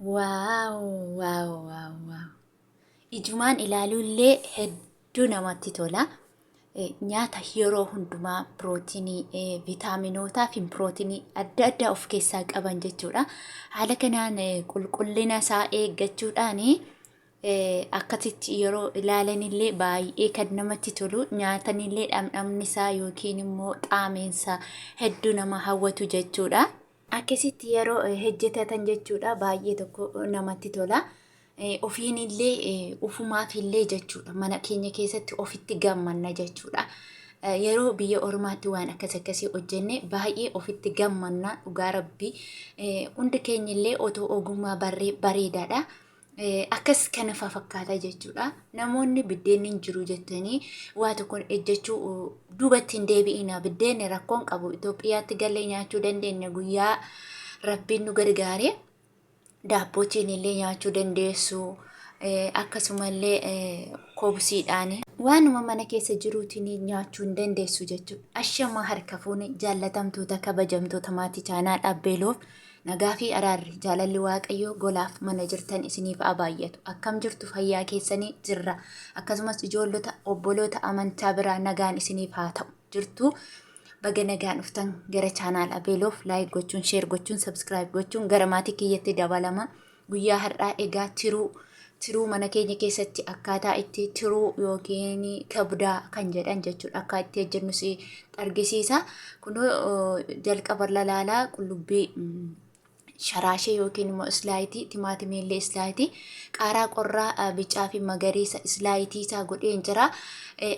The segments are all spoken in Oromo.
Waaw, waaw, waaw, waaw. Ijumaan ilaaluullee hedduu namatti tola. Nyaata yeroo hundumaa pirootinii, viitaaminootaa fi pirootinii adda addaa of keessaa qaban jechuudha. Haala kanaan qulqullina isaa eeggachuudhaan akkasitti yeroo ilaalanillee baay'ee kan namatti tolu. Nyaatanillee dhamdhamni isaa yookiin immoo xaameensa hedduu nama hawwatu jechuudha. Akkasitti yeroo hojjetatan jechuudha baay'ee tokko namatti tola. Ofiinillee ufumaafillee jechuudha mana keenya keessatti ofitti gammanna jechuudha. Yeroo biyya ormaatti waan akkasii hojjenne baay'ee ofitti gammanna dhugaa rabbii. Hundi keenyillee otoo ogummaa bareedaadha. Akkas kana fakkaata jechuudha. Namoonni biddeen hin jiru jettanii waa tokko ejjechuu duubatti hin deebi'ina. Biddeen rakkoon qabu Itoophiyaatti galee nyaachuu dandeenya guyyaa rabbiin nu gargaare. Daabbootiin illee nyaachuu dandeessu. Akkasumallee koobsiidhaan waanuma mana keessa jiruutiin nyaachuu hin dandeessu jechuudha. Ashamaa harka fuuni jaallatamtoota kabajamtoota maatii chaanaa dhaabbeeloof nagaa fi araarri jaalalli waaqayyoo golaaf mana jirtan isiniif baay'atu. Akkam jirtu fayyaa keessanii jirra. Akkasumas ijoollota obboloota amantaa biraa nagaan isiniif haa ta'u jirtu. Baga nagaan dhuftan gara chaanaal Abeeloof laayik gochuun, sheer gochuun, sabskiraayib gochuun gara maatii kiyyatti dabalama. Guyyaa har'aa egaa tiruu mana keenya keessatti akkaataa itti tiruu yookiin kabdaa kan jedhan jechuudha. Akka itti hojjennus argisiisa. Kunoo jalqaba lalaalaa qullubbii sharaashee yookiin immoo islaayitii, timaatimiillee islaayitii, qaaraa qorraa bicaa fi magariisa islaayitii isaa godheen jira.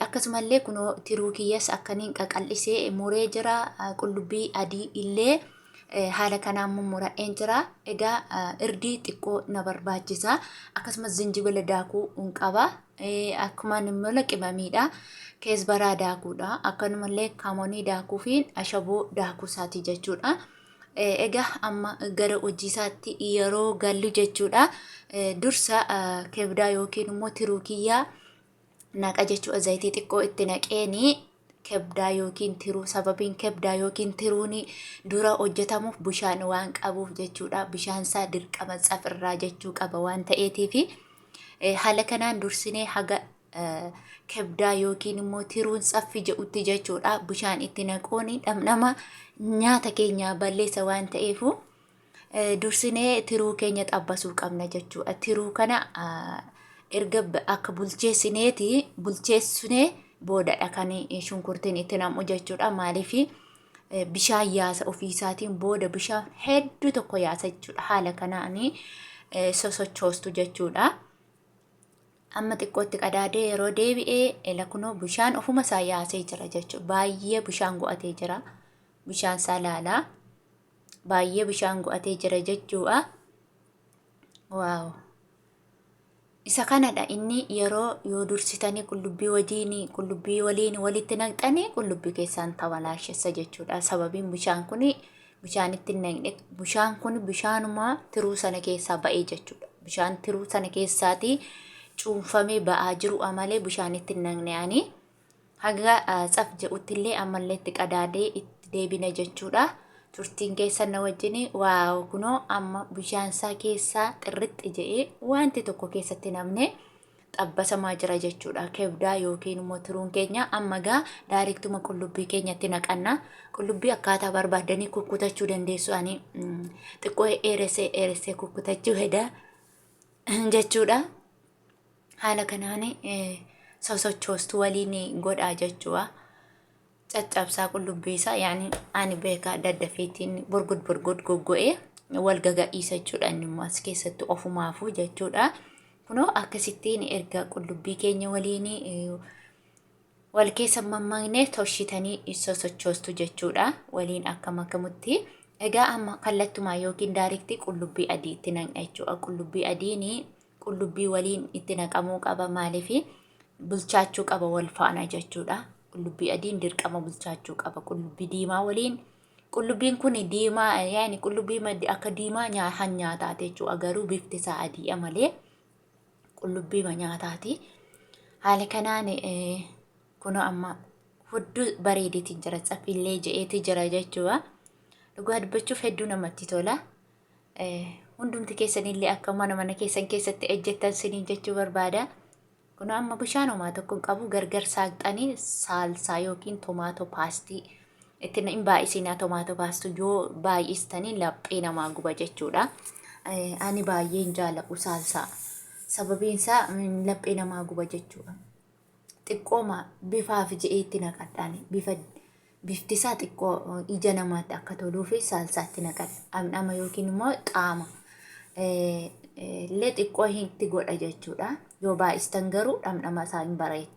Akkasumallee kunoo tiruu kiyyas akkaniin qaqal'isee muree jira. Qullubbii adii illee haala kanaan mummura'een jira. Egaa irdii xiqqoo na barbaachisa. Akkasumas zinjibila daakuu hin qaba. Akkuma immoo qimamiidha. Keesbaraa daakuudha. Akkanumallee kaamonii daakuu fi ashaboo daakuu isaati jechuudha. Egaa amma gara hojii isaatti yeroo gallu jechuudha. Dursa kebdaa yookiin immoo tiruu kiyyaa naqa jechuudha. Zayitii xiqqoo itti naqeeni kebdaa yookiin tiruu sababiin kebdaa yookiin tiruun dura hojjetamuuf bishaan waan qabuuf jechuudha. Bishaan isaa dirqama safirraa jechuu qaba waan ta'eetiif haala kanaan dursinee haga kebdaa yookiin immoo tiruun saffi jedhutti jechuudha. Bishaan itti naquun dhamdhama nyaata keenya balleessa waan ta'eef dursinee tiruu keenya xabbasuu qabna jechuudha. Tiruu kana erga akka bulcheessinee boodadha kan shunkurtiin itti namu jechuudha. Maaliif bishaan yaasa ofiisaatiin booda bishaan hedduu tokko yaasa jechuudha. Haala kanaan sosochoostu jechuudha. Amma xiqqootti qadaadee yeroo deebi'ee lakunoo bishaan ofuma isaa yaasee jira jechuudha. Baay'ee bishaan go'atee jira. Bishaan isaa laalaa. Baay'ee bishaan go'atee jira jechuudha. Waaw. Isa kanadha inni yeroo yoo dursitanii qullubbii waliin walitti naqxanii qullubbii keessaan tabalaashessa jechuudha. Sababiin bishaan kun bishaan itti naqne bishaan kun bishaanuma tiruu sana keessaa ba'ee jechuudha. Bishaan tiruu sana keessaati cuunfamee ba'aa jiru malee bishaan itti naqne haga tsaf jedhuttillee ammallee itti qadaadee itti deebina jechuudha. Turtiin keessan na wajjin waaw kunoo amma bishaan isaa keessaa xirritti jedhee wanti tokko keessatti namne xabbasamaa jira jechuudha. Kebdaa yookiin immoo tiruun keenya amma gaa daariktuma qullubbii keenyatti naqanna. Qullubbii akkaataa barbaadanii kukkutachuu dandeessu. Ani xiqqoo dheeressee kukkutachuu fedha jechuudha. Haala kanaan sosochoostu waliin godhaa jechuudha. Caccabsaa qullubbii isaa yaani ani beekaa daddafeetiin burgud goggo'ee wal gaga'iisa jechuudha. Inni immoo as keessatti ofumaafuu jechuudha. Kunoo akkasittiin erga qullubbii keenya waliin wal keessa mammaaknee toshitanii sosochoostu jechuudha. Waliin akka makamutti. Egaa amma kallattumaa yookiin daariktii qullubbii adii itti naqna jechuudha. Qullubbii adiin qullubbii waliin itti naqamuu qaba. Maaliif bulchaachuu qaba wal faana jechuudha. Qullubbii adiin dirqama bulchaachuu qaba. Qullubbii diimaa waliin qullubbiin kun diimaa yaani qullubbii maddi akka diimaa nyaataati jechuudha. Garuu bifti isaa adii malee qullubbii nyaataati. Haala kanaan kunoo amma hedduu bareedeetiin jira. Tsafillee je'eeti jira jechuudha. Dhugaa dubbachuuf hedduu namatti tola. hundumti keessanillee akka mana keessan keessatti ejjettan siniin jechuu barbaada. Kun amma bishaan homaa tokko qabu gargar saaqxanii saalsaa yookiin tomaatoo paastii ittiin hin baay'isinaa. Tomaatoo paastii yoo baay'istanii laphee namaa guba jechuudha. Ani baay'een jaalladhu saalsaa. Sababiin isaa laphee namaa guba jechuudha. Xiqqooma bifaaf je'eetti naqadhaan bifti isaa xiqqoo ija namaatti akka toluu fi saalsaatti naqadha. Dhamdhama yookiin immoo qaama illee xiqqoo itti godha jechuudha. Yoo baay'istan garuu dhamdhama isaa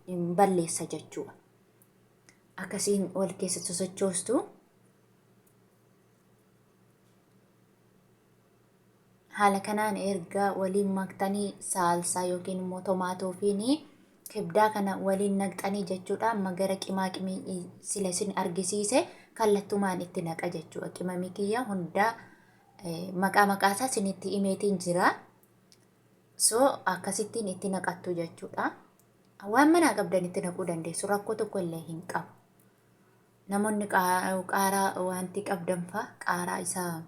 hin balleessa jechuudha. Akkasiin wal keessa sosochoostu. Haala kanaan erga waliin maktanii saalsaa yookiin immoo tomaatoo fi kibdaa kana waliin naqxanii jechuudha. Amma gara qimaqimii sila isin argisiise kallattumaan itti naqa jechuudha. Qimamii kiyya hundaa maqaa isaa isinitti himeetiin jira. So akkasittiin itti naqattu jechuudha. Waan manaa qabdan itti naquu dandeessu. Rakkoo tokko illee hin qabu. Namoonni qaaraa wanti qabdan fa'a qaaraa isaa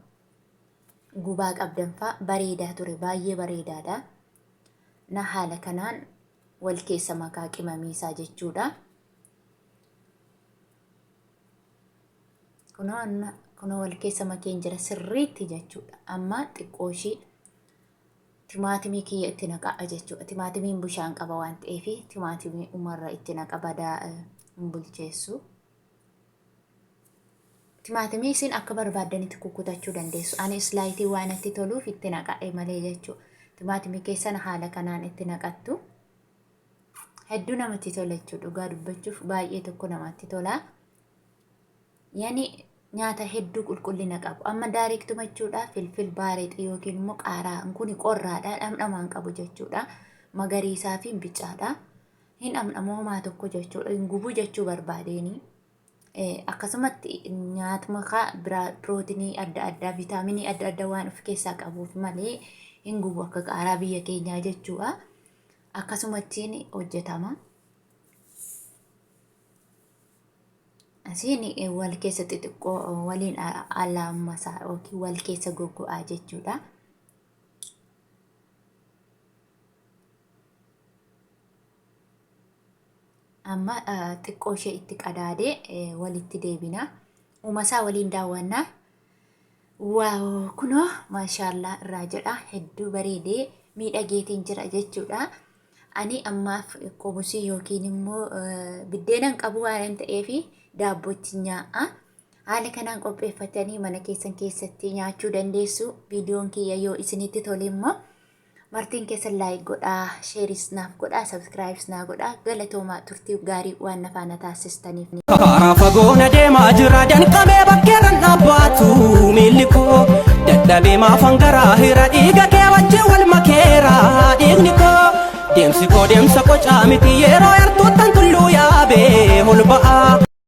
gubaa qabdan fa'a bareedaa ture, baay'ee bareedaadha. Na haala kanaan wal keessa makaa qimamii isaa jechuudha. Kunoo wal keessa makeen jira sirriitti jechuudha. Amma xiqqoo ishii timaatimii kiyya itti naqaa jechuudha. Timaatimiin bishaan qaba waan ta'eef timaatimii umarra itti naqa badaa hin bulcheessu. Timaatimii isin akka barbaaddanitti kukkutachuu dandeessu. Ani islaayitii waan itti toluuf itti naqa'e malee jechuudha. Timaatimii keessan haala kanaan itti naqattu. Hedduu namatti tola jechuudha. Dhugaa dubbachuuf baay'ee tokko namatti tola. Yani nyaata hedduu qulqullina qabu. Amma daareektuma jechuudha. Filfil baareexii yookiin immoo qaaraa kun qorraadha. Dhamdhamaan qabu jechuudha. Magariisaa fi bicaadha. Hin dhamdhamoomaa tokko jechuudha. Hin gubuu jechuu barbaadeeni. Akkasumatti nyaatuma biraa pirootinii adda addaa viitaaminii adda addaa waan of keessaa qabuuf malee hin gubu akka qaaraa biyya keenyaa jechuudha. Akkasumattiin hojjetama. Asiin wal keessa xixiqqoo waliin alaamasaa yookiin wal keessa goggo'aa jechuudha. Amma xiqqoo ishee itti qadaadee walitti deebina. Uumasaa waliin daawwannaa. Waaw kunoo maashaallah irraa jedha. Hedduu bareedee miidhageetiin jira jechuudha. Ani ammaaf qobusii yookiin immoo biddeenan qabu waan ta'eef daabbootti nyaa'a. Haala kanaan qopheeffatanii mana keessan keessatti nyaachuu dandeessu. Viidiyoon kiyya yoo isinitti tole immoo martiin keessan laayik godhaa, sheeris naaf godhaa, sabskiraayibs naa godhaa. Galatoomaa turtii gaarii waan na faana taasistaniif. Karaa fagoona deemaa jira danqamee bakkeerran dhaabbaatu miilli koo dadhabee maafan garaa hira dhiiga kee wajjin wal makeera dhiigni koo deemsi koo deemsa qocaa miti yeroo yartuuttan tulluu yaabee ol ba'a.